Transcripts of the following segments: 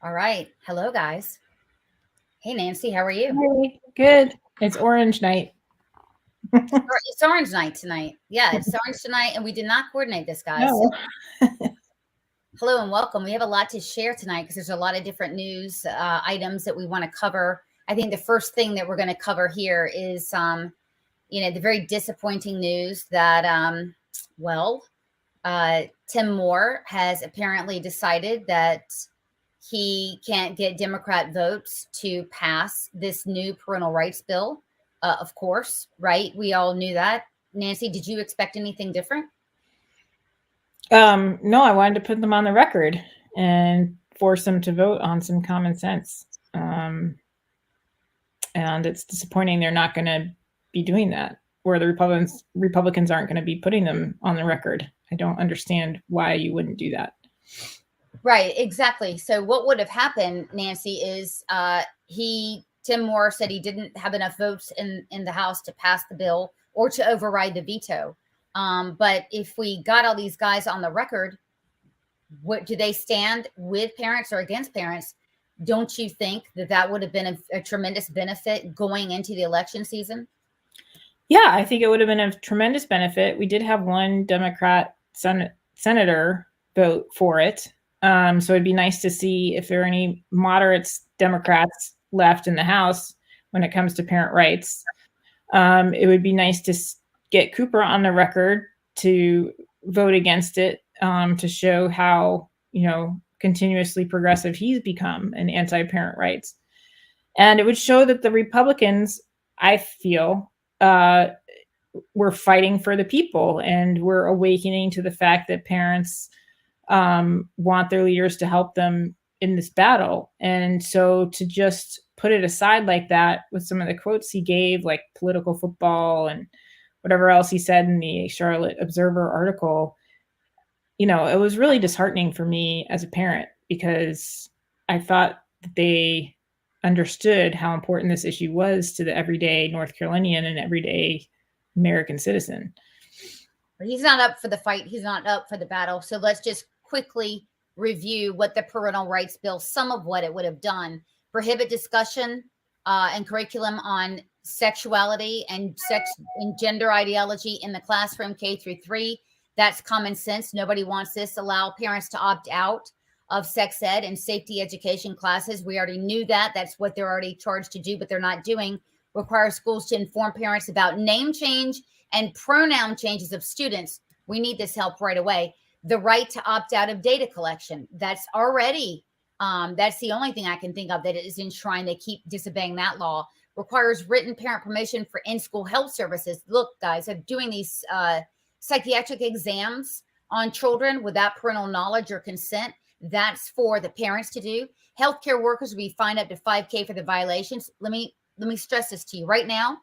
All right. Hello, guys. Hey, Nancy, how are you? Hey, good. It's orange night. It's orange night tonight. Yeah, it's orange tonight, and we did not coordinate this, guys. So, No. hello and welcome. We have a lot to share tonight because there's a lot of different news items that we want to cover. I think the first thing that we're going to cover here is, the very disappointing news that, well, Tim Moore has apparently decided that he can't get Democrat votes to pass this new parental rights bill. Of course, right? We all knew that. Nancy, did you expect anything different? No, I wanted to put them on the record and force them to vote on some common sense. And it's disappointing they're not going to be doing that, where the Republicans aren't going to be putting them on the record. I don't understand why you wouldn't do that. Right, exactly. So what would have happened, Nancy, is Tim Moore said he didn't have enough votes in the House to pass the bill or to override the veto. But if we got all these guys on the record, what do they stand with parents or against parents? Don't you think that would have been a tremendous benefit going into the election season? Yeah, I think it would have been a tremendous benefit. We did have one Democrat senator vote for it. So it'd be nice to see if there are any moderate Democrats left in the House when it comes to parent rights. It would be nice to get Cooper on the record to vote against it, to show how, continuously progressive he's become in anti-parent rights. And it would show that the Republicans, I feel, we're fighting for the people, and we're awakening to the fact that parents want their leaders to help them in this battle. And so to just put it aside like that with some of the quotes he gave, like political football and whatever else he said in the Charlotte Observer article, it was really disheartening for me as a parent, because I thought that they understood how important this issue was to the everyday North Carolinian and everyday American citizen. He's not up for the fight. He's not up for the battle. So let's just quickly review what the parental rights bill, some of what it would have done. Prohibit discussion and curriculum on sexuality and sex and gender ideology in the classroom K-3. That's common sense. Nobody wants this. Allow parents to opt out of sex ed and safety education classes. We already knew that. That's what they're already charged to do, but they're not doing. Require schools to inform parents about name change and pronoun changes of students. We need this help right away. The right to opt out of data collection. That's already, that's the only thing I can think of that is enshrined. They keep disobeying that law. Requires written parent permission for in-school health services. Look, guys, they're doing these psychiatric exams on children without parental knowledge or consent. That's for the parents to do. Healthcare workers will be fined up to $5,000 for the violations. Let me stress this to you right now.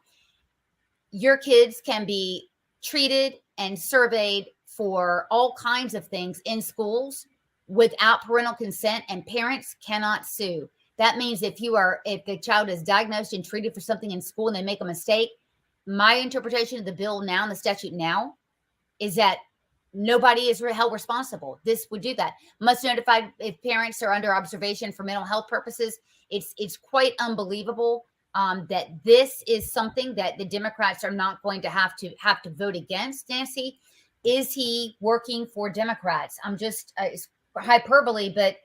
Your kids can be treated and surveyed for all kinds of things in schools without parental consent, and parents cannot sue. That means if the child is diagnosed and treated for something in school and they make a mistake, my interpretation of the bill now and the statute now is that nobody is held responsible. This would do that. Must notify if parents are under observation for mental health purposes. It's quite unbelievable that this is something that the Democrats are not going to have to vote against. Nancy, is he working for Democrats? I'm just it's hyperbole, but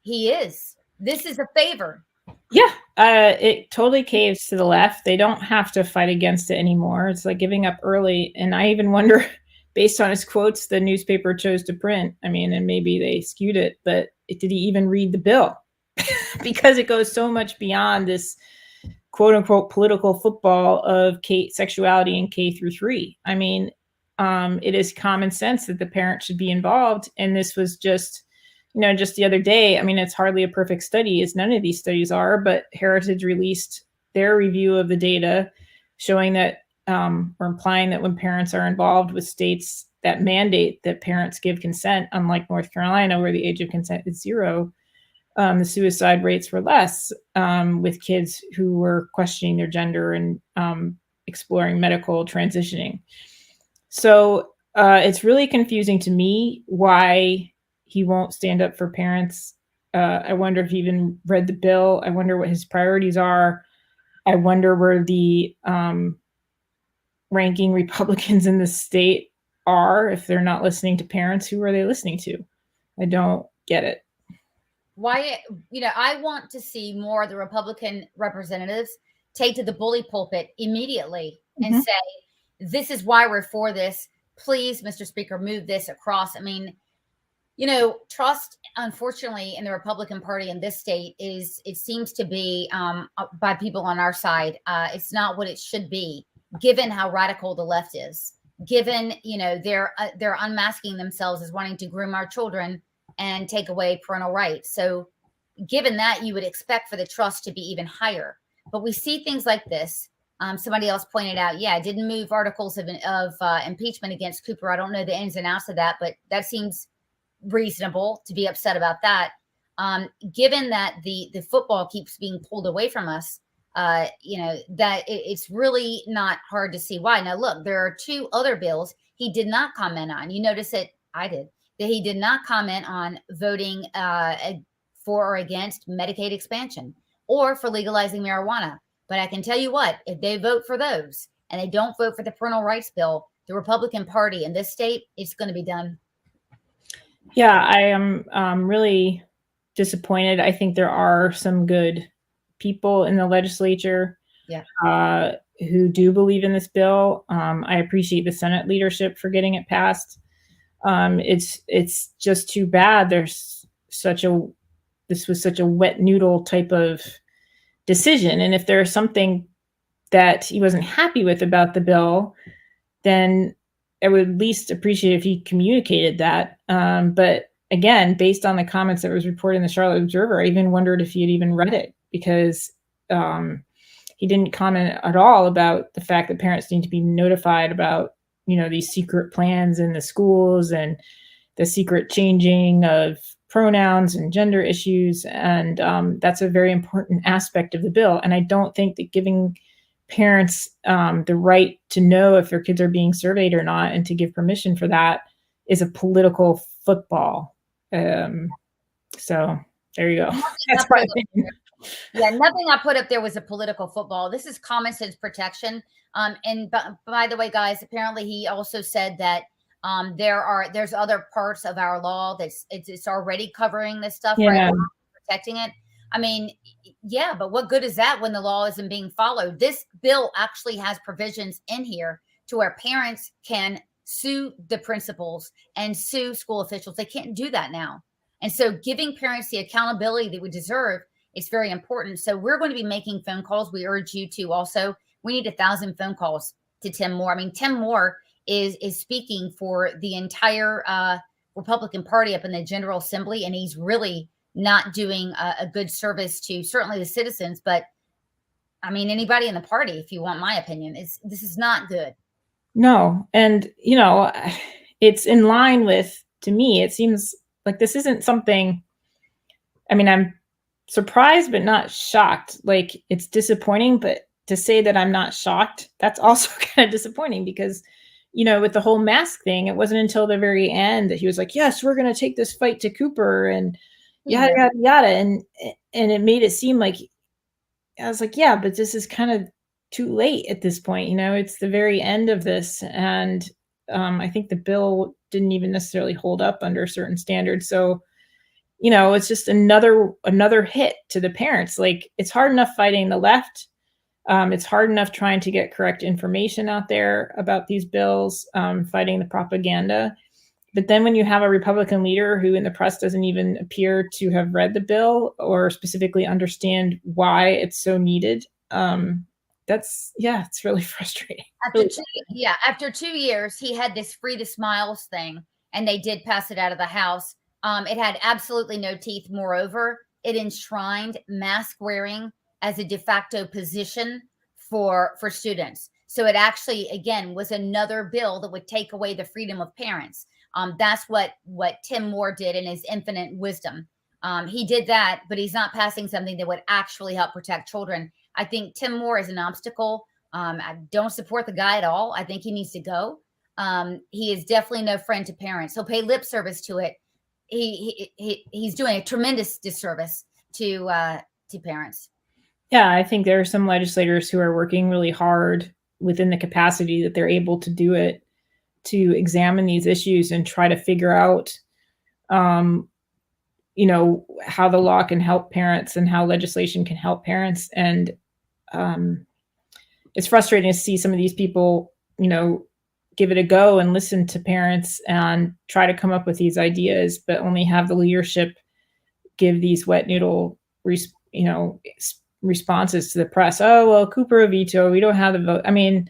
he is. This is a favor. Yeah, it totally caves to the left. They don't have to fight against it anymore. It's like giving up early. And I even wonder, based on his quotes the newspaper chose to print, I mean, and maybe they skewed it, but did he even read the bill? Because it goes so much beyond this quote unquote political football of sexuality in K-3. I mean, it is common sense that the parent should be involved. And this was just the other day. I mean, it's hardly a perfect study, as none of these studies are, but Heritage released their review of the data showing that, or implying that when parents are involved with states that mandate that parents give consent, unlike North Carolina, where the age of consent is 0, the suicide rates were less with kids who were questioning their gender and exploring medical transitioning. So it's really confusing to me why he won't stand up for parents I wonder if he even read the bill. I wonder what his priorities are. I wonder where the ranking Republicans in the state are. If they're not listening to parents, who are they listening to? I don't get it. Why, I want to see more of the Republican representatives take to the bully pulpit immediately and Mhm. say, this is why we're for this. Please, Mr. Speaker, move this across. I mean, trust, unfortunately, in the Republican Party in this state it seems to be by people on our side. It's not what it should be, given how radical the left is. Given they're unmasking themselves as wanting to groom our children and take away parental rights. So, given that, you would expect for the trust to be even higher. But we see things like this. Somebody else pointed out, yeah, I didn't move articles of impeachment against Cooper. I don't know the ins and outs of that, but that seems reasonable to be upset about that. Given that the football keeps being pulled away from us, that it's really not hard to see why. Now, look, there are 2 other bills he did not comment on. You notice it, I did, that he did not comment on voting for or against Medicaid expansion or for legalizing marijuana. But I can tell you what, if they vote for those and they don't vote for the parental rights bill, the Republican Party in this state, it's going to be done. Yeah, I am really disappointed. I think there are some good people in the legislature who do believe in this bill. I appreciate the Senate leadership for getting it passed. It's just too bad this was such a wet noodle type of decision. And if there's something that he wasn't happy with about the bill, then I would at least appreciate if he communicated that. But again, based on the comments that was reported in the Charlotte Observer, I even wondered if he had even read it, because he didn't comment at all about the fact that parents need to be notified about, these secret plans in the schools and the secret changing of pronouns and gender issues. And that's a very important aspect of the bill. And I don't think that giving parents the right to know if their kids are being surveyed or not and to give permission for that is a political football. So there you go. That's my opinion. Yeah, nothing I put up there was a political football. This is common sense protection. And by the way, guys, apparently he also said that there's other parts of our law it's already covering this stuff, right? Yeah. Protecting it. I mean, yeah, but what good is that when the law isn't being followed? This bill actually has provisions in here to where parents can sue the principals and sue school officials. They can't do that now. And so giving parents the accountability they would deserve is very important. So we're going to be making phone calls. We urge you to also. We need 1,000 phone calls to Tim Moore. I mean, Tim Moore is speaking for the entire Republican Party up in the General Assembly, and he's really not doing a good service to certainly the citizens, but I mean, anybody in the party, if you want my opinion. This is not good. No. And, it's in line with, to me, it seems like this isn't something, I mean, I'm surprised, but not shocked. Like, it's disappointing, but to say that I'm not shocked, that's also kind of disappointing because, with the whole mask thing, it wasn't until the very end that he was like, yes, we're going to take this fight to Cooper and yada, yada, yada. And it made it seem like, I was like, yeah, but this is kind of too late at this point. It's the very end of this. And I think the bill didn't even necessarily hold up under certain standards. So, it's just another hit to the parents. Like, it's hard enough fighting the left. It's hard enough trying to get correct information out there about these bills, fighting the propaganda. But then when you have a Republican leader who in the press doesn't even appear to have read the bill or specifically understand why it's so needed, it's really frustrating. After 2 years, he had this Free to Smiles thing, and they did pass it out of the House. It had absolutely no teeth. Moreover, it enshrined mask wearing as a de facto position for students. So it actually, again, was another bill that would take away the freedom of parents. That's what Tim Moore did in his infinite wisdom. He did that, but he's not passing something that would actually help protect children. I think Tim Moore is an obstacle. I don't support the guy at all. I think he needs to go. He is definitely no friend to parents. He'll pay lip service to it, he's doing a tremendous disservice to parents. Yeah, I think there are some legislators who are working really hard within the capacity that they're able to do it, to examine these issues and try to figure out, how the law can help parents and how legislation can help parents. And it's frustrating to see some of these people, give it a go and listen to parents and try to come up with these ideas, but only have the leadership give these wet noodle, responses to the press. Oh, well, Cooper a veto. We don't have the vote. I mean,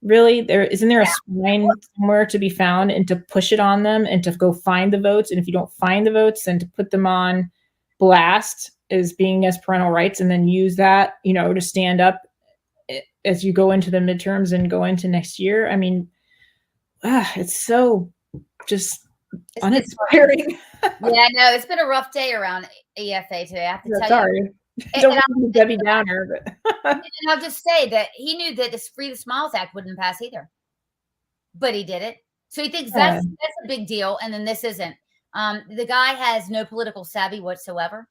really, isn't there a spine somewhere to be found, and to push it on them and to go find the votes? And if you don't find the votes, then to put them on blast as being as parental rights, and then use that, to stand up as you go into the midterms and go into next year. I mean, it's so just uninspiring. Yeah, no, it's been a rough day around EFA today. I have to tell sorry. you. Don't want to be Debbie Downer, but And I'll just say that he knew that the Free the Smiles Act wouldn't pass either, but he did it. So he thinks that's a big deal, and then this isn't. The guy has no political savvy whatsoever.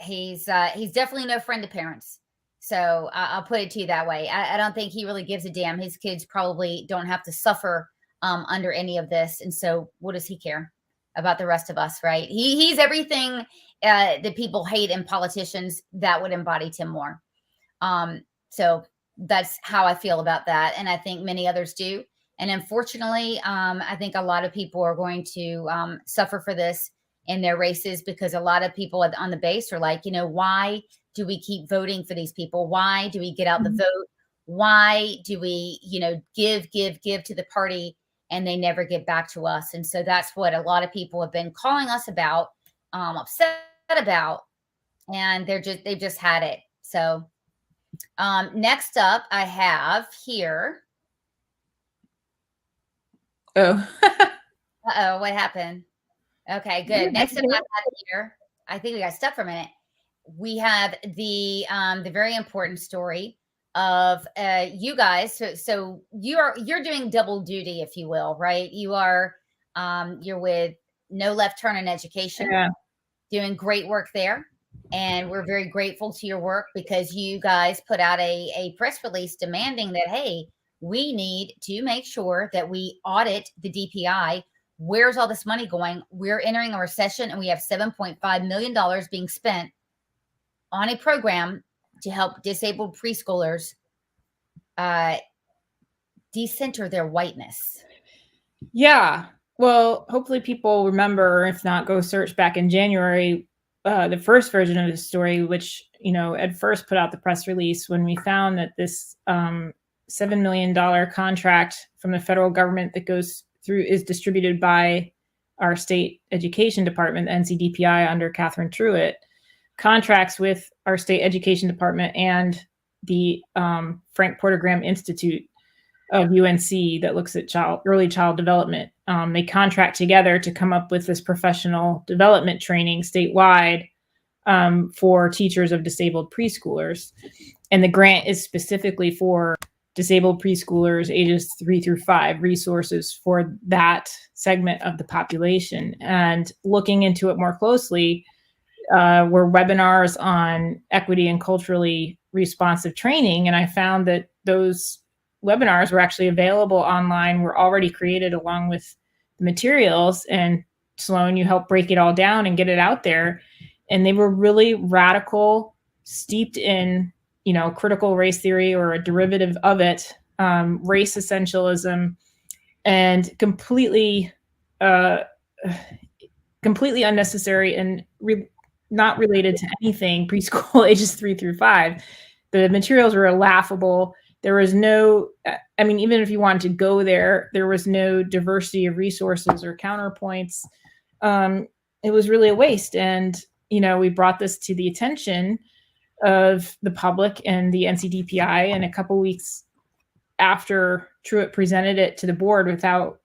He's definitely no friend to parents. So I'll put it to you that way. I don't think he really gives a damn. His kids probably don't have to suffer under any of this, and so what does he care about the rest of us, right? He's everything that people hate in politicians that would embody Tim Moore. So that's how I feel about that, and I think many others do. And unfortunately, I think a lot of people are going to suffer for this in their races, because a lot of people on the base are like, why do we keep voting for these people? Why do we get out the vote? Why do we, give to the party and they never get back to us? And so that's what a lot of people have been calling us about, upset about, and they've just had it. So next up I have here. Oh. Uh-oh, what happened? Okay, good. Next up I have here, I think we got stuck for a minute. We have the very important story of you guys. So you're doing double duty, if you will, right? You are you're with No Left Turn in Education, doing great work there, and we're very grateful to your work, because you guys put out a press release demanding that, hey, we need to make sure that we audit the DPI. Where's all this money going? We're entering a recession, and we have $7.5 million being spent on a program to help disabled preschoolers decenter their whiteness. Yeah. Well, hopefully people remember, if not, go search back in January, the first version of the story, which, Ed first put out the press release when we found that this $7 million contract from the federal government that goes through is distributed by our state education department, the NCDPI, under Catherine Truitt, contracts with our state education department and the Frank Porter Graham Institute of UNC that looks at early child development. They contract together to come up with this professional development training statewide for teachers of disabled preschoolers. And the grant is specifically for disabled preschoolers ages 3 through 5, resources for that segment of the population. And looking into it more closely, were webinars on equity and culturally responsive training. And I found that those webinars were actually available online, were already created along with the materials. And Sloan, you helped break it all down and get it out there. And they were really radical, steeped in, critical race theory or a derivative of it, race essentialism, and completely unnecessary and not related to anything preschool ages 3 through 5. The materials were laughable. There was no, even if you wanted to go there, there was no diversity of resources or counterpoints. It was really a waste. And, we brought this to the attention of the public and the NCDPI. And a couple weeks after Truitt presented it to the board without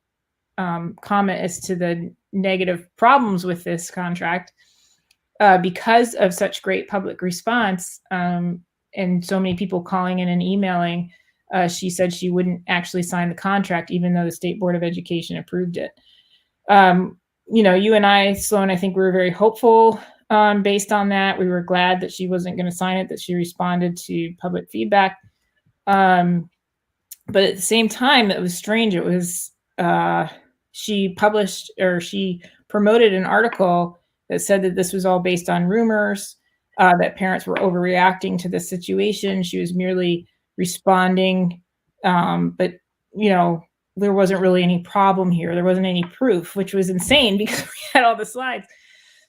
comment as to the negative problems with this contract, because of such great public response, and so many people calling in and emailing, she said she wouldn't actually sign the contract, even though the State Board of Education approved it. you and I, Sloan, I think we were very hopeful based on that. We were glad that she wasn't going to sign it, that she responded to public feedback. But at the same time, it was strange. It was, she promoted an article that said that this was all based on rumors, that parents were overreacting to the situation. She was merely responding. But, there wasn't really any problem here. There wasn't any proof, which was insane because we had all the slides.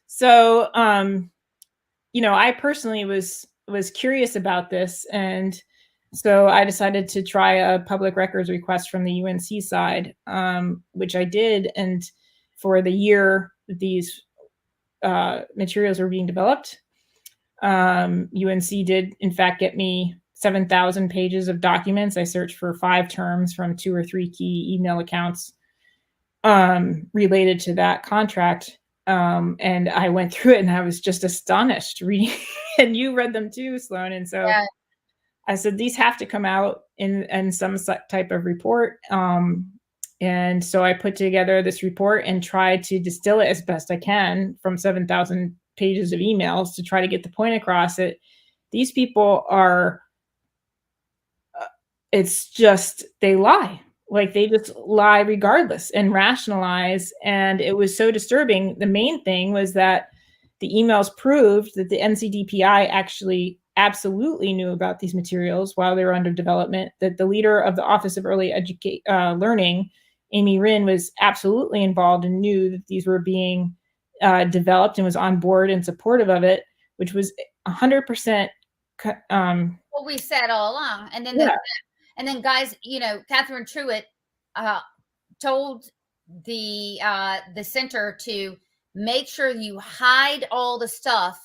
So, I personally was curious about this. And so I decided to try a public records request from the UNC side, which I did. And for the year these materials were being developed, UNC did, in fact, get me 7,000 pages of documents. I searched for 5 terms from 2 or 3 key email accounts related to that contract. And I went through it and I was just astonished reading, and you read them too, Sloan. And so yeah. I said, these have to come out in some type of report. And so I put together this report and tried to distill it as best I can from 7,000 pages of emails to try to get the point across that these people are, it's just, they lie. Like they just lie regardless and rationalize. And it was so disturbing. The main thing was that the emails proved that the NCDPI actually absolutely knew about these materials while they were under development, that the leader of the Office of Early Learning, Amy Wren, was absolutely involved and knew that these were being developed and was on board and supportive of it, which was 100%. What we said all along. And then, and then guys, Catherine Truitt told the center to make sure you hide all the stuff,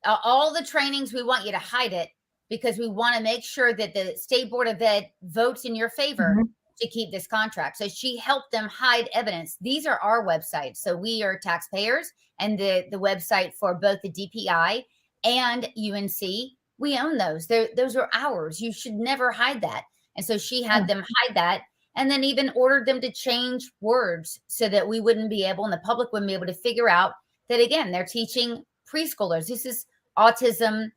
all the trainings. We want you to hide it because we want to make sure that the State Board of Ed votes in your favor to keep this contract. So she helped them hide evidence. These are our websites. So we are taxpayers, and the website for both the DPI and UNC, we own those. Those are ours. You should never hide that. And so she had them hide that, and then even ordered them to change words so that we wouldn't be able, and the public wouldn't be able to figure out that, again, they're teaching preschoolers. This is autism,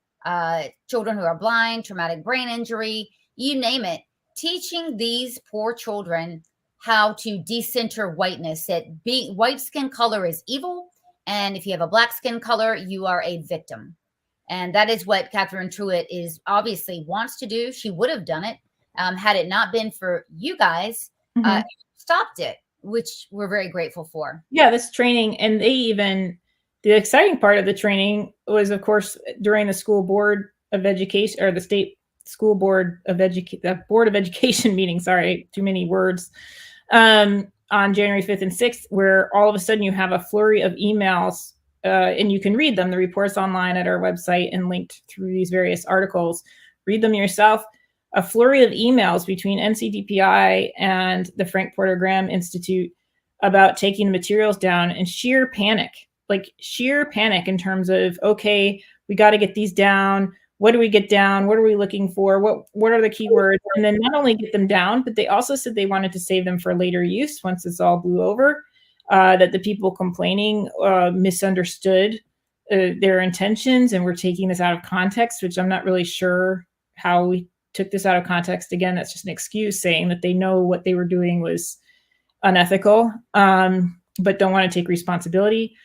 children who are blind, traumatic brain injury, you name it, teaching these poor children how to decenter whiteness, that white skin color is evil. And if you have a black skin color, you are a victim. And that is what Catherine Truitt is obviously wants to do. She would have done it. Had it not been for you guys, stopped it, which we're very grateful for. Yeah, this training, and the exciting part of the training was, of course, during the school board of education, or the state school board of education, the board of education meeting, sorry, too many words, on January 5th and 6th, where all of a sudden you have a flurry of emails, and you can read them, the reports online at our website and linked through these various articles. Read them yourself. A flurry of emails between NCDPI and the Frank Porter Graham Institute about taking the materials down, and sheer panic in terms of, okay, we got to get these down. What do we get down? What are we looking for? What are the keywords? And then not only get them down, but they also said they wanted to save them for later use once this all blew over, that the people complaining misunderstood their intentions and were taking this out of context, which I'm not really sure how we took this out of context. Again, that's just an excuse saying that they know what they were doing was unethical, but don't want to take responsibility.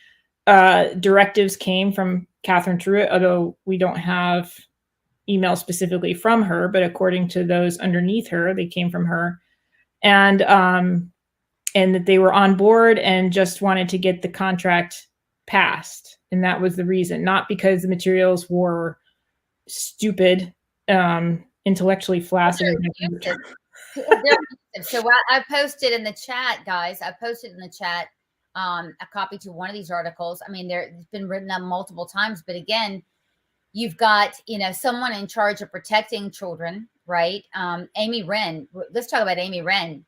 Directives came from Catherine Truitt, although we don't have email specifically from her, but according to those underneath her, they came from her, and that they were on board and just wanted to get the contract passed. And that was the reason, not because the materials were stupid, intellectually flaccid. So I posted in the chat, guys, a copy to one of these articles. I mean, it's been written up multiple times, but again, you've got, someone in charge of protecting children, right? Amy Wren. Let's talk about Amy Wren.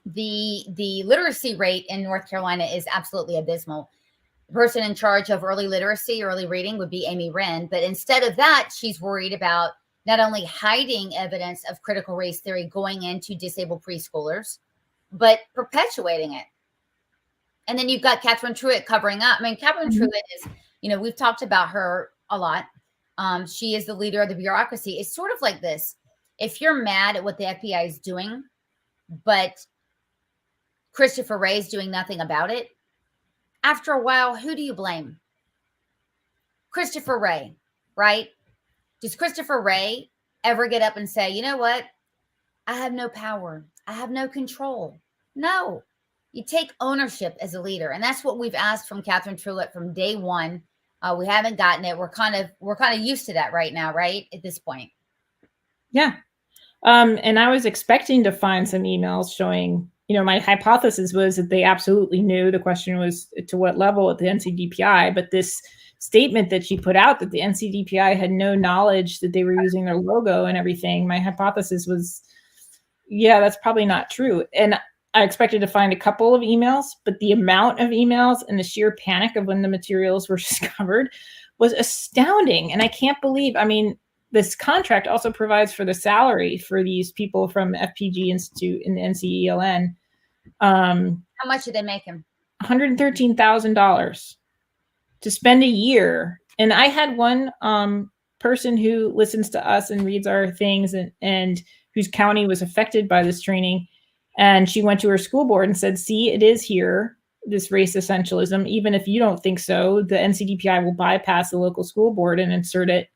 The literacy rate in North Carolina is absolutely abysmal. The person in charge of early literacy, early reading would be Amy Wren. But instead of that, she's worried about not only hiding evidence of critical race theory going into disabled preschoolers, but perpetuating it. And then you've got Catherine Truitt covering up. I mean, Catherine Mhm. Truitt is, we've talked about her a lot. She is the leader of the bureaucracy. It's sort of like this. If you're mad at what the FBI is doing, but Christopher Wray is doing nothing about it, after a while, who do you blame? Christopher Wray, right? Does Christopher Wray ever get up and say, you know what? I have no power. I have no control. No, you take ownership as a leader. And that's what we've asked from Catherine Truitt from day one. We haven't gotten it. We're kind of used to that right now, right? At this point. Yeah. And I was expecting to find some emails showing, my hypothesis was that they absolutely knew. The question was to what level at the NCDPI, but this statement that she put out that the NCDPI had no knowledge that they were using their logo and everything, my hypothesis was, yeah, that's probably not true. And I expected to find a couple of emails, but the amount of emails and the sheer panic of when the materials were discovered was astounding. And I can't believe, this contract also provides for the salary for these people from FPG Institute in the NCELN. How much did they make him? $113,000 to spend a year. And I had one person who listens to us and reads our things and whose county was affected by this training. And she went to her school board and said, see, it is here, this race essentialism. Even if you don't think so, the NCDPI will bypass the local school board and insert it.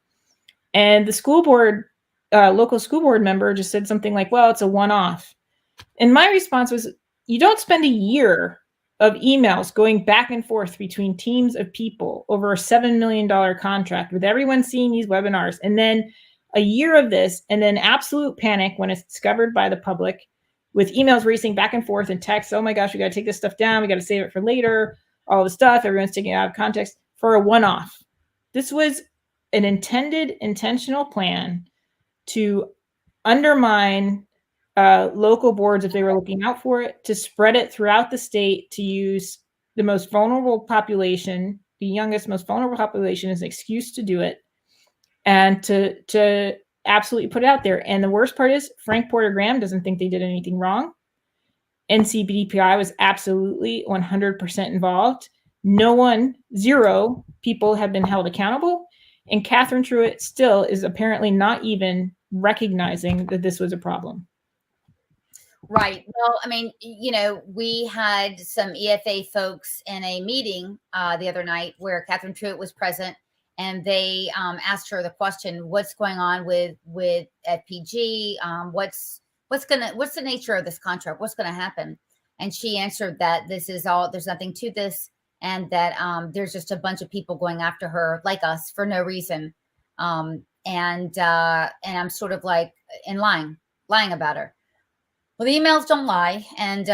And the school board, local school board member just said something like, well, it's a one-off. And my response was, you don't spend a year of emails going back and forth between teams of people over a $7 million contract with everyone seeing these webinars. And then a year of this, and then absolute panic when it's discovered by the public with emails racing back and forth and texts. Oh my gosh, we got to take this stuff down. We got to save it for later. All the stuff, everyone's taking it out of context for a one-off. This was an intentional plan to undermine local boards if they were looking out for it, to spread it throughout the state, to use the most vulnerable population, the youngest, most vulnerable population as an excuse to do it, and to absolutely put it out there. And the worst part is Frank Porter Graham doesn't think they did anything wrong. NCBDPI was absolutely 100% involved. No one, zero people have been held accountable. And Catherine Truitt still is apparently not even recognizing that this was a problem. Right. Well, we had some EFA folks in a meeting the other night where Catherine Truitt was present, and they asked her the question, what's going on with FPG? What's the nature of this contract? What's going to happen? And she answered that this is all, there's nothing to this, and that there's just a bunch of people going after her like us for no reason. And I'm sort of like lying about her. Well, the emails don't lie. And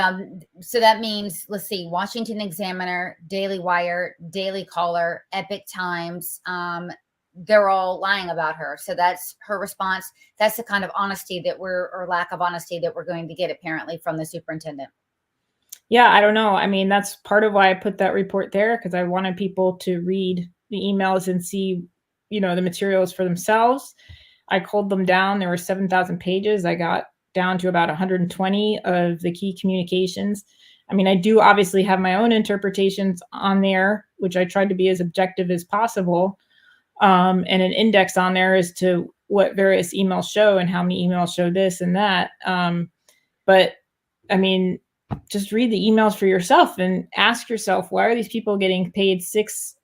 so that means, let's see, Washington Examiner, Daily Wire, Daily Caller, Epic Times, they're all lying about her. So that's her response. That's the kind of honesty or lack of honesty that we're going to get apparently from the superintendent. Yeah, I don't know. That's part of why I put that report there, because I wanted people to read the emails and see, the materials for themselves. I culled them down. There were 7,000 pages. I got down to about 120 of the key communications. I do obviously have my own interpretations on there, which I tried to be as objective as possible, and an index on there as to what various emails show and how many emails show this and that. But just read the emails for yourself and ask yourself, why are these people getting paid six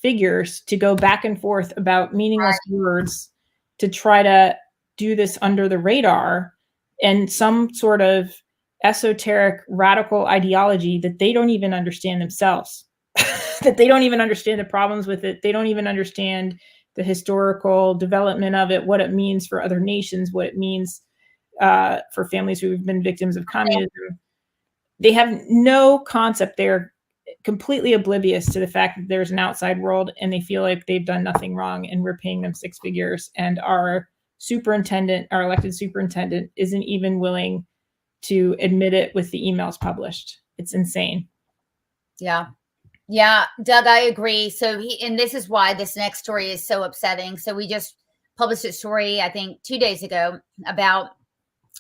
figures to go back and forth about meaningless words to try to do this under the radar and some sort of esoteric radical ideology that they don't even understand themselves, that they don't even understand the problems with it. They don't even understand the historical development of it, what it means for other nations, what it means for families who've been victims of communism. They have no concept. They're completely oblivious to the fact that there's an outside world, and they feel like they've done nothing wrong and we're paying them six figures. And our elected superintendent isn't even willing to admit it with the emails published. It's insane. Yeah. Doug, I agree. So and this is why this next story is so upsetting. So we just published a story, I think 2 days ago, about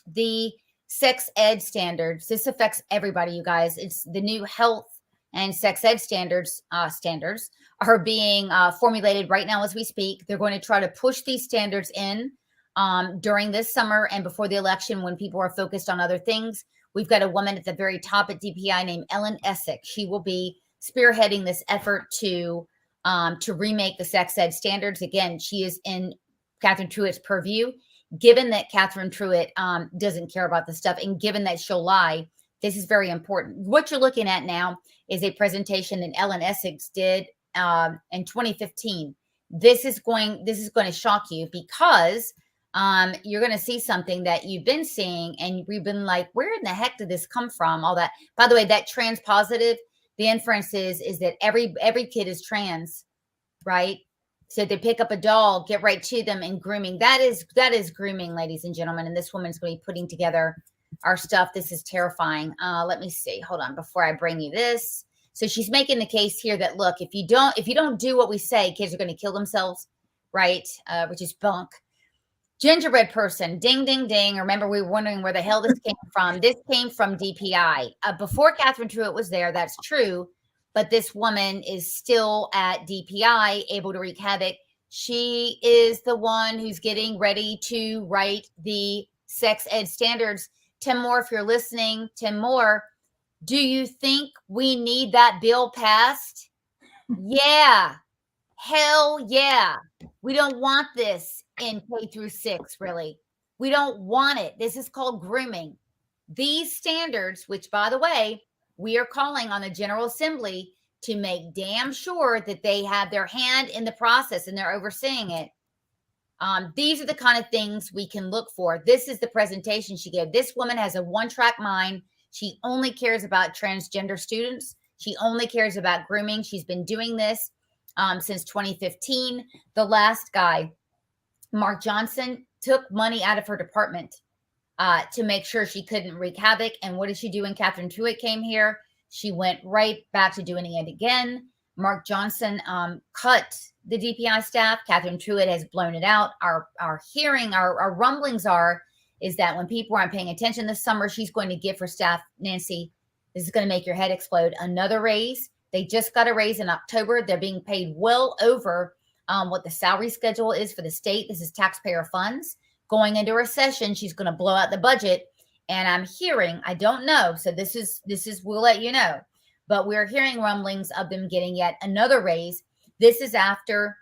the sex ed standards. This affects everybody, you guys. It's the new health and sex ed standards are being formulated right now as we speak. They're going to try to push these standards in during this summer and before the election when people are focused on other things. We've got a woman at the very top at DPI named Ellen Essex. She will be spearheading this effort to remake the sex ed standards. Again, she is in Catherine Truitt's purview. Given that Catherine Truitt doesn't care about this stuff, and given that she'll lie, this is very important. What you're looking at now is a presentation that Ellen Essex did in 2015. This is going to shock you because you're going to see something that you've been seeing, and we've been like, where in the heck did this come from? All that. By the way, that trans positive, the inference is that every kid is trans, right? So they pick up a doll, get right to them, and grooming. That is grooming, ladies and gentlemen. And this woman's going to be putting together our stuff. This is terrifying. Let me see. Hold on before I bring you this. So she's making the case here that, look, if you don't do what we say, kids are going to kill themselves, right? Which is bunk. Gingerbread person, ding, ding, ding. Remember, we were wondering where the hell this came from. This came from DPI. Before Catherine Truitt was there, that's true. But this woman is still at DPI, able to wreak havoc. She is the one who's getting ready to write the sex ed standards. Tim Moore, if you're listening, Tim Moore, do you think we need that bill passed? Yeah. Hell yeah. We don't want this in K through 6, really. We don't want it. This is called grooming. These standards, which, by the way, we are calling on the General Assembly to make damn sure that they have their hand in the process and they're overseeing it. These are the kind of things we can look for. This is the presentation she gave. This woman has a one-track mind. She only cares about transgender students. She only cares about grooming. She's been doing this since 2015. The last guy, Mark Johnson, took money out of her department to make sure she couldn't wreak havoc. And what did she do when Catherine Truitt came here? She went right back to doing it again. Mark Johnson cut the DPI staff. Catherine Truitt has blown it out. Our rumblings is that when people aren't paying attention this summer, she's going to give her staff, Nancy, this is going to make your head explode, another raise. They just got a raise in October. They're being paid well over what the salary schedule is for the state. This is taxpayer funds. Going into recession, she's going to blow out the budget. And I'm hearing, I don't know. So this is, we'll let you know. But we're hearing rumblings of them getting yet another raise. This is after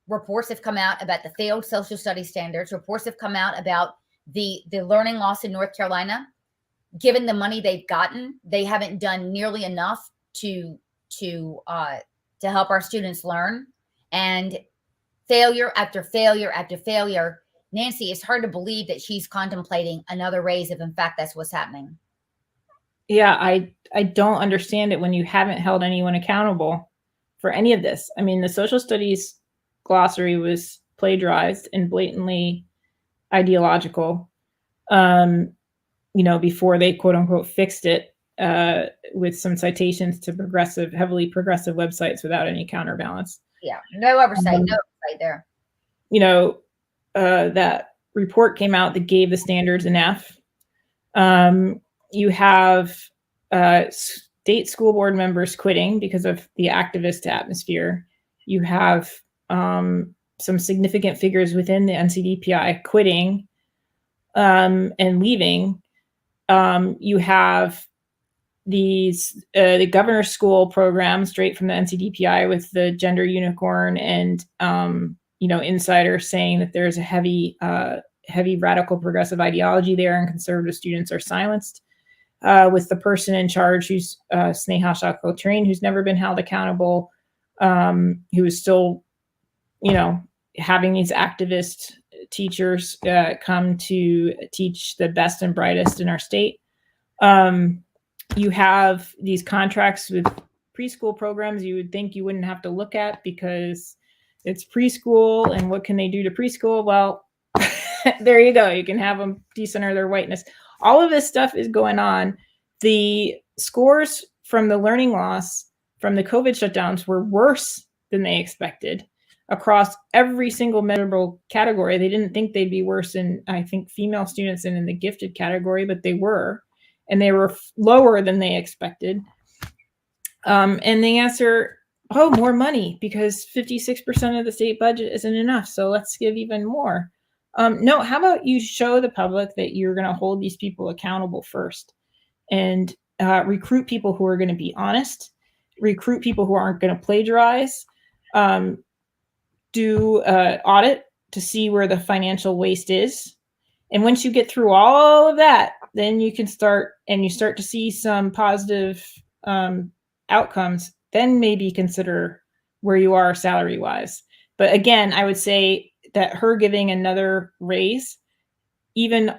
reports have come out about the failed social studies standards. Reports have come out about the learning loss in North Carolina. Given the money they've gotten, they haven't done nearly enough to help our students learn. And failure after failure after failure. Nancy, it's hard to believe that she's contemplating another raise if in fact that's what's happening. Yeah, I don't understand it when you haven't held anyone accountable for any of this. I mean, the social studies glossary was plagiarized and blatantly ideological, before they quote unquote fixed it with some citations to heavily progressive websites without any counterbalance. Yeah, no oversight, no oversight there. That report came out that gave the standards an F. You have state school board members quitting because of the activist atmosphere. You have some significant figures within the NCDPI quitting and leaving. You have these the governor's school program straight from the NCDPI with the gender unicorn and insiders saying that there's a heavy radical progressive ideology there and conservative students are silenced. With the person in charge who's Sneha Shah-Kulkarni, who's never been held accountable, who is still, having these activist teachers come to teach the best and brightest in our state. You have these contracts with preschool programs you would think you wouldn't have to look at because it's preschool and what can they do to preschool? Well, there you go. You can have them decenter their whiteness. All of this stuff is going on. The scores from the learning loss from the COVID shutdowns were worse than they expected across every single measurable category. They didn't think they'd be worse in, I think, female students and in the gifted category, but they were. And they were lower than they expected. And the answer, oh, more money, because 56% of the state budget isn't enough. So let's give even more. No, how about you show the public that you're going to hold these people accountable first, and recruit people who are going to be honest, recruit people who aren't going to plagiarize, do audit to see where the financial waste is. And once you get through all of that, then you can start, and you start to see some positive outcomes, then maybe consider where you are salary wise. But again, I would say that her giving another raise even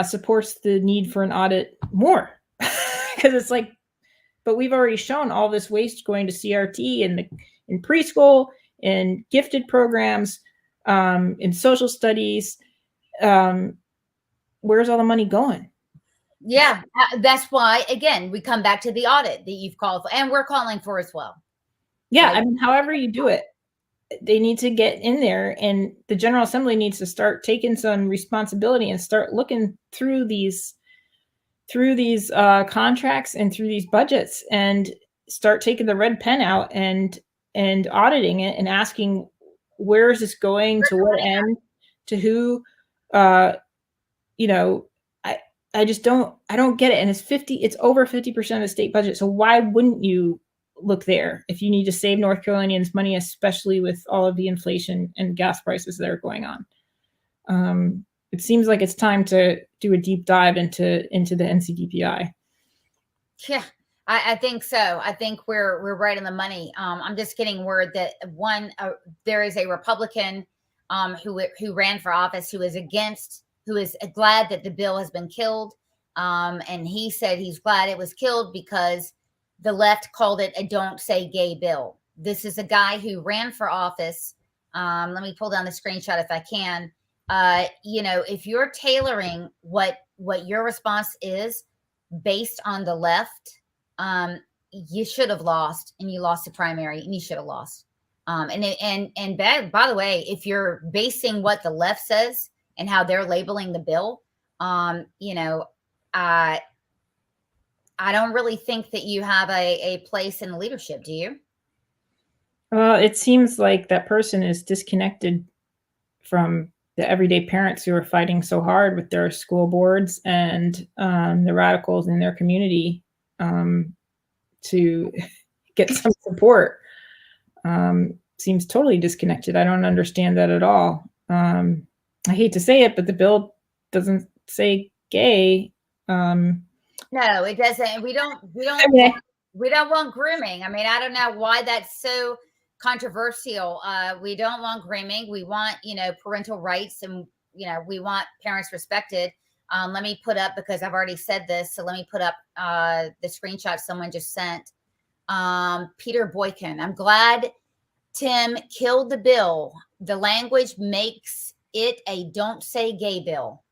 supports the need for an audit more, because it's like, but we've already shown all this waste going to CRT in preschool, in gifted programs, in social studies. Where's all the money going? Yeah, that's why, again, we come back to the audit that you've called for, and we're calling for as well. Yeah, right? I mean, however you do it, they need to get in there, and the General Assembly needs to start taking some responsibility and start looking through these contracts and through these budgets, and start taking the red pen out and auditing it and asking, where is this going, to what end, to who? I just don't get it. And it's over 50% of the state budget. So why wouldn't you look there if you need to save North Carolinians money, especially with all of the inflation and gas prices that are going on? It seems like it's time to do a deep dive into the NCDPI. Yeah, I think so. I think we're right on the money. I'm just getting word that there is a Republican who ran for office who is glad that the bill has been killed. And he said he's glad it was killed because the left called it a "don't say gay" bill. This is a guy who ran for office. Let me pull down the screenshot if I can. If you're tailoring what your response is based on the left, you should have lost, and you lost the primary, and you should have lost. And by the way, if you're basing what the left says and how they're labeling the bill, I don't really think that you have a place in the leadership, do you? Well, it seems like that person is disconnected from the everyday parents who are fighting so hard with their school boards and the radicals in their community to get some support. Seems totally disconnected. I don't understand that at all. I hate to say it, but the bill doesn't say gay. No, it doesn't. We don't want grooming. I mean, I don't know why that's so controversial. We don't want grooming. We want, parental rights, and, we want parents respected. Let me put up, because I've already said this. So let me put up the screenshot someone just sent. Peter Boykin. I'm glad Tim killed the bill. The language makes it a "don't say gay" bill.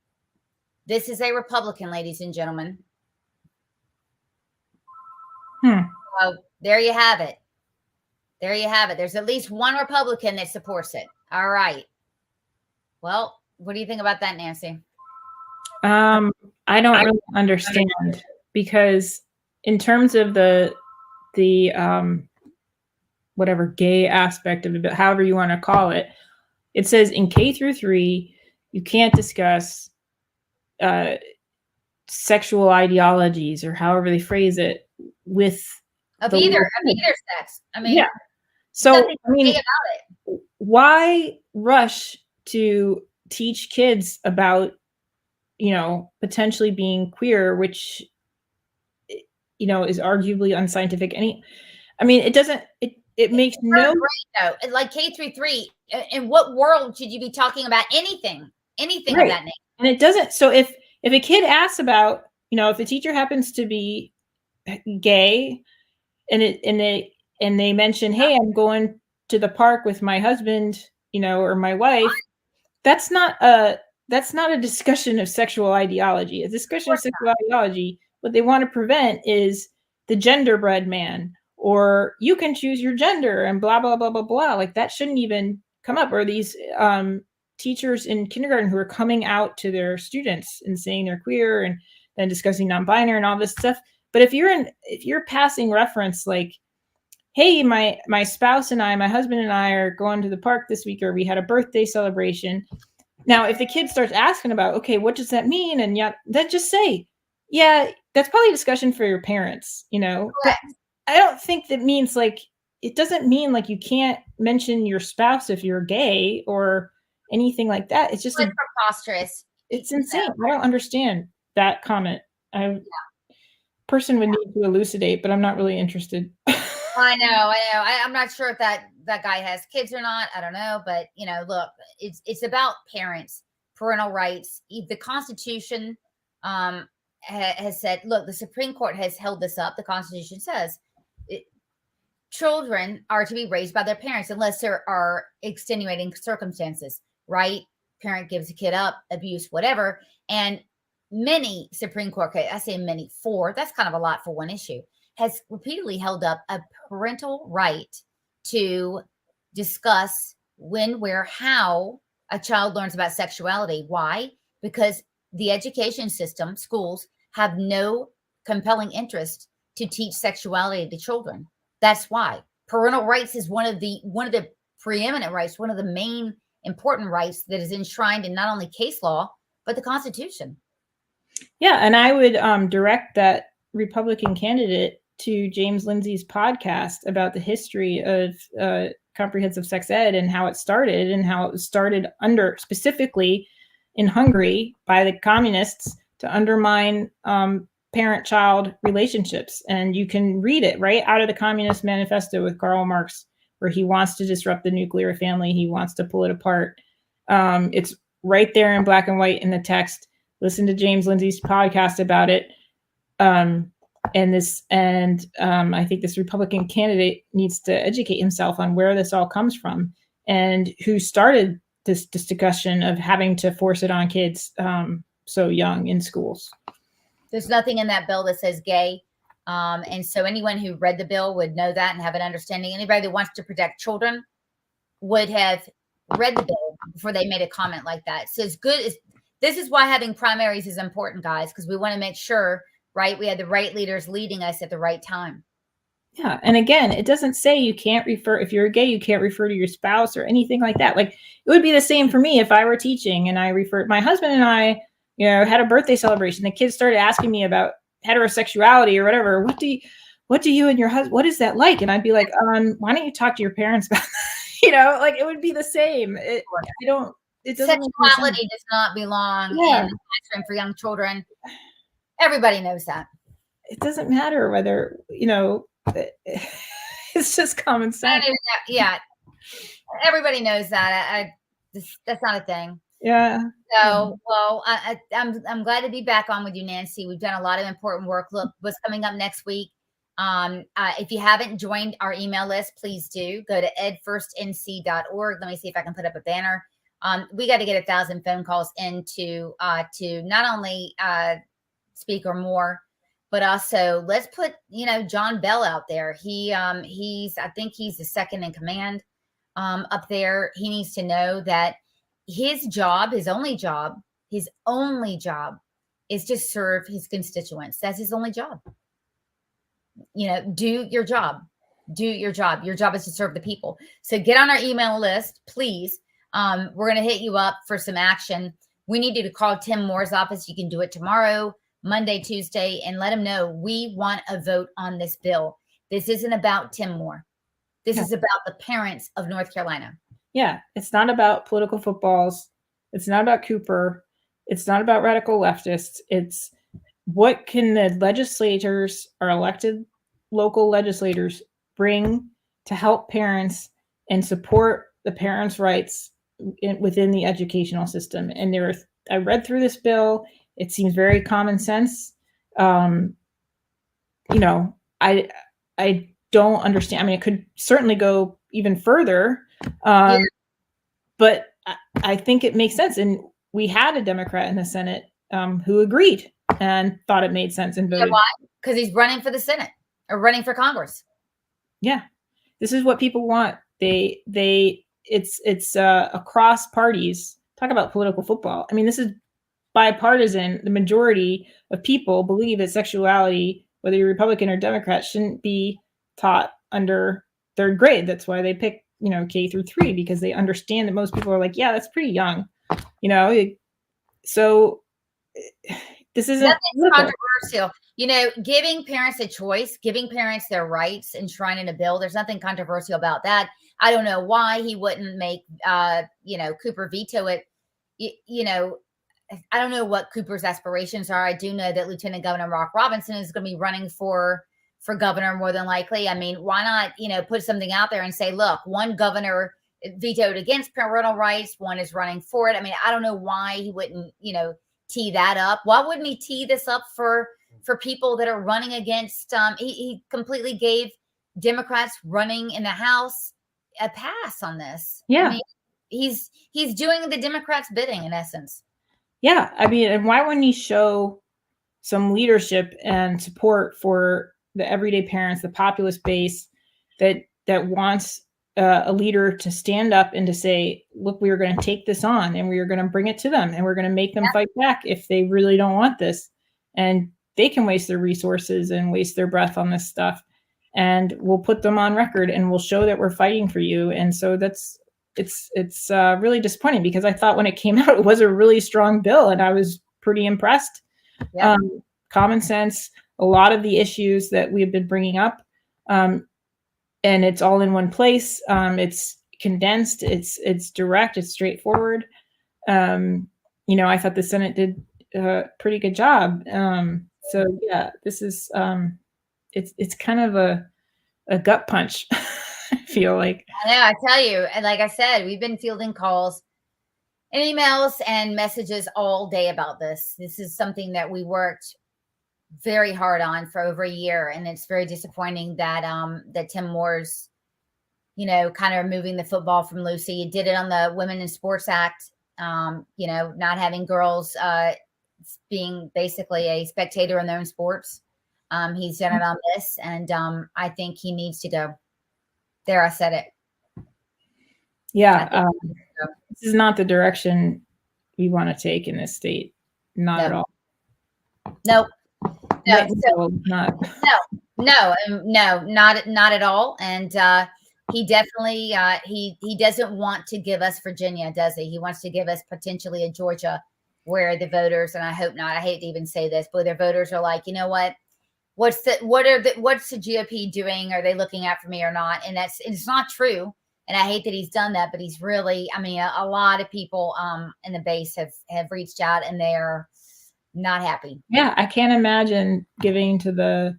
This is a Republican, ladies and gentlemen. So there you have it. There you have it. There's at least one Republican that supports it. All right. Well, what do you think about that, Nancy? I don't really understand, because in terms of the whatever gay aspect of it, however you want to call it, it says in K-3, you can't discuss sexual ideologies, or however they phrase it, with either sex. I mean, yeah. So I mean, why rush to teach kids about, potentially being queer, which, is arguably unscientific? It makes no great, though. Like K-3, in what world should you be talking about anything right of that name? And it doesn't. So if a kid asks about, if a teacher happens to be gay, and they mention, hey, I'm going to the park with my husband, or my wife, that's not a discussion of sexual ideology. A discussion of sexual ideology, what they want to prevent is the genderbread man, or you can choose your gender, and blah, blah, blah, blah, blah. Like, that shouldn't even come up. Or these teachers in kindergarten who are coming out to their students and saying they're queer, and then discussing non-binary and all this stuff. But if you're passing reference like, hey, my spouse and I, my husband and I are going to the park this week, or we had a birthday celebration. Now, if the kid starts asking about, okay, what does that mean? And yeah, then just say, yeah, that's probably a discussion for your parents, Correct. But I don't think that means like, it doesn't mean like you can't mention your spouse if you're gay or anything like that. It's just, It's preposterous. it's insane. I don't understand that comment. Person would need to elucidate, but I'm not really interested. I know. I'm not sure if that guy has kids or not. I don't know, but look, it's about parents, parental rights. The Constitution has said, look, the Supreme Court has held this up. The Constitution says children are to be raised by their parents unless there are extenuating circumstances, right? Parent gives a kid up, abuse, whatever. And many Supreme Court cases, I say many, 4, that's kind of a lot for one issue, has repeatedly held up a parental right to discuss when, where, how a child learns about sexuality. Why? Because the education system, schools, have no compelling interest to teach sexuality to children. That's why parental rights is one of the preeminent rights, one of the main important rights that is enshrined in not only case law, but the Constitution. Yeah, and I would direct that Republican candidate to James Lindsay's podcast about the history of comprehensive sex ed and how it started, and how it was started under, specifically in Hungary, by the communists to undermine parent-child relationships. And you can read it right out of the Communist Manifesto with Karl Marx, where he wants to disrupt the nuclear family. He wants to pull it apart. It's right there in black and white in the text. Listen to James Lindsay's podcast about it. I think this Republican candidate needs to educate himself on where this all comes from and who started this discussion of having to force it on kids so young in schools. There's nothing in that bill that says gay. And so anyone who read the bill would know that and have an understanding. Anybody that wants to protect children would have read the bill before they made a comment like that. So this is why having primaries is important, guys, because we want to make sure, right, we have the right leaders leading us at the right time. Yeah. And again, it doesn't say you can't refer, if you're gay, you can't refer to your spouse or anything like that. Like, it would be the same for me if I were teaching and I referred, my husband and I, had a birthday celebration. The kids started asking me about heterosexuality or whatever. What do you and your husband, what is that like? And I'd be like, why don't you talk to your parents about that? Like, it would be the same. It doesn't. Sexuality does not belong in the classroom for young children. Everybody knows that. It doesn't matter whether, it's just common sense. Yeah. Everybody knows that. That's not a thing. Yeah. So, well, I'm glad to be back on with you, Nancy. We've done a lot of important work. Look, what's coming up next week. If you haven't joined our email list, please do go to edfirstnc.org. Let me see if I can put up a banner. We got to get 1,000 phone calls into to not only speak or more, but also let's put John Bell out there. I think he's the second in command up there. He needs to know that his only job is to serve his constituents. That's his only job. Do your job. Your job is to serve the people. So get on our email list, please. We're going to hit you up for some action. We need you to call Tim Moore's office. You can do it tomorrow, Monday, Tuesday, and let him know we want a vote on this bill. This isn't about Tim Moore. This is about the parents of North Carolina. Yeah. It's not about political footballs. It's not about Cooper. It's not about radical leftists. It's what can the legislators, our elected local legislators, bring to help parents and support the parents' rights within the educational system. And I read through this bill. It seems very common sense. I don't understand. I mean, it could certainly go even further, but I think it makes sense. And we had a Democrat in the Senate who agreed and thought it made sense and voted. Why? Because he's running for the Senate or running for Congress. Yeah, this is what people want. It's across parties. Talk about political football. I mean, this is bipartisan. The majority of people believe that sexuality, whether you're Republican or Democrat, shouldn't be taught under third grade. That's why they pick, K through 3, because they understand that most people are like, yeah, that's pretty young, so this isn't nothing controversial. Giving parents a choice, giving parents their rights enshrined in a bill, there's nothing controversial about that. I don't know why he wouldn't make, Cooper veto it. I don't know what Cooper's aspirations are. I do know that Lieutenant Governor Rock Robinson is going to be running for governor more than likely. I mean, why not, put something out there and say, look, one governor vetoed against parental rights, one is running for it. I mean, I don't know why he wouldn't, tee that up. Why wouldn't he tee this up for people that are running against? He completely gave Democrats running in the House a pass on this. Yeah. I mean, he's doing the Democrats' bidding in essence. Yeah. I mean, and why wouldn't he show some leadership and support for the everyday parents, the populist base that wants a leader to stand up and to say, look, we are going to take this on and we are going to bring it to them and we're going to make them fight back if they really don't want this. And they can waste their resources and waste their breath on this stuff. And we'll put them on record and we'll show that we're fighting for you. And so it's really disappointing, because I thought when it came out, it was a really strong bill and I was pretty impressed. Yeah. Common sense, a lot of the issues that we've been bringing up, and it's all in one place. It's condensed, it's direct, it's straightforward. I thought the Senate did a pretty good job. So yeah, this is it's kind of a gut punch. I feel like. I know, I tell you, and like I said, we've been fielding calls and emails and messages all day about this. This is something that we worked very hard on for over a year, and it's very disappointing that that Tim Moore's, kind of removing the football from Lucy. He did it on the Women in Sports Act, not having girls being basically a spectator in their own sports. He's done it on this, and I think he needs to go. There, I said it. Yeah, this is not the direction we want to take in this state. Not at all. Nope. No, not at all. And he definitely he doesn't want to give us Virginia, does he? He wants to give us potentially a Georgia, where the voters, and I hope not, I hate to even say this, but their voters are like, you know what? What's the GOP doing? Are they looking out for me or not? And it's not true. And I hate that he's done that, but he's really, I mean, a lot of people in the base have reached out and they're not happy. Yeah, I can't imagine giving to the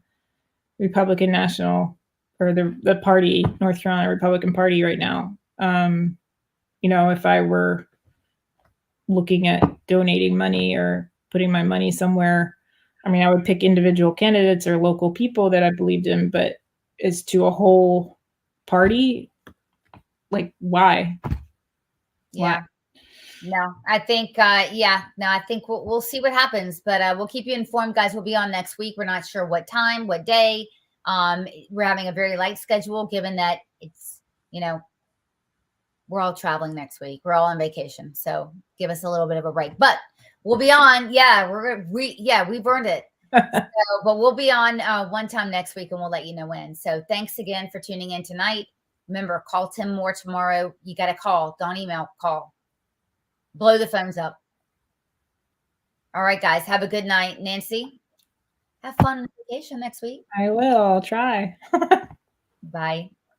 Republican National, or the party, North Carolina Republican Party right now. If I were looking at donating money or putting my money somewhere, I mean, I would pick individual candidates or local people that I believed in, but as to a whole party, like, why? Yeah. No, I think, I think we'll see what happens, but we'll keep you informed, guys. We'll be on next week. We're not sure what time, what day. We're having a very light schedule, given that it's, we're all traveling next week. We're all on vacation. So give us a little bit of a break, but we'll be on. Yeah, we've earned it. But we'll be on one time next week, and we'll let you know when. So thanks again for tuning in tonight. Remember, call Tim Moore tomorrow. You got to call. Don't email, call. Blow the phones up. All right, guys. Have a good night. Nancy, have fun on vacation next week. I will. I'll try. Bye.